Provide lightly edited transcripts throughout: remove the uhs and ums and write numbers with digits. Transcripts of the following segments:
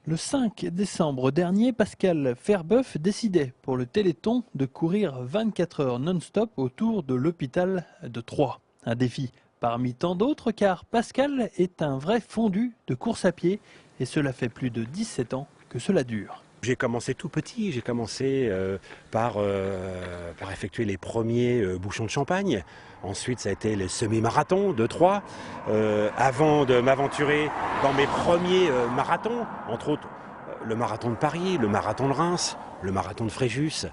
Le 5 décembre dernier, Pascal Ferbeuf décidait pour le Téléthon de courir 24 heures non-stop autour de l'hôpital de Troyes. Un défi parmi tant d'autres car Pascal est un vrai fondu de course à pied et cela fait plus de 17 ans que cela dure. J'ai commencé tout petit, j'ai commencé par effectuer les premiers bouchons de champagne. Ensuite, ça a été les semi-marathons de Troyes. Avant de m'aventurer dans mes premiers marathons, entre autres le marathon de Paris, le marathon de Reims, le marathon de Fréjus,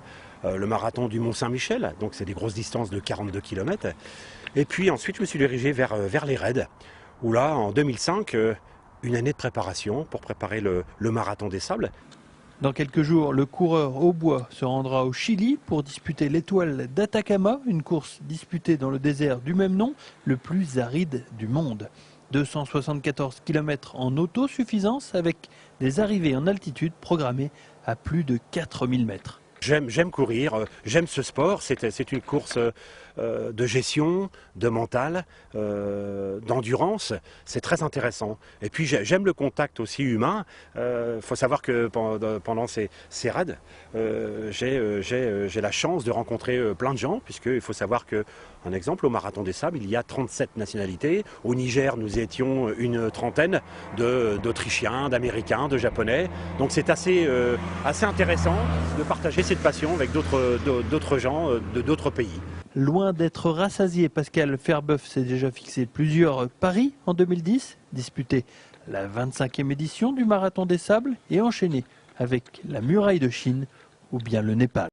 le marathon du Mont-Saint-Michel. Donc c'est des grosses distances de 42 km. Et puis ensuite, je me suis dirigé vers les raids, où là, en 2005, une année de préparation pour préparer le marathon des Sables. Dans quelques jours, le coureur au bois se rendra au Chili pour disputer l'étoile d'Atacama, une course disputée dans le désert du même nom, le plus aride du monde. 274 km en autosuffisance avec des arrivées en altitude programmées à plus de 4000 mètres. J'aime courir, j'aime ce sport, c'est une course de gestion, de mental, d'endurance, c'est très intéressant. Et puis j'aime le contact aussi humain, faut savoir que pendant ces raids, j'ai la chance de rencontrer plein de gens, puisqu'il faut savoir que, un exemple, au Marathon des Sables, il y a 37 nationalités. Au Niger, nous étions une trentaine d'Autrichiens, d'Américains, de Japonais. Donc c'est assez intéressant de partager cette passion avec d'autres gens de d'autres pays. Loin d'être rassasié, Pascal Ferbeuf s'est déjà fixé plusieurs paris en 2010, disputé la 25e édition du Marathon des Sables et enchaîné avec la muraille de Chine ou bien le Népal.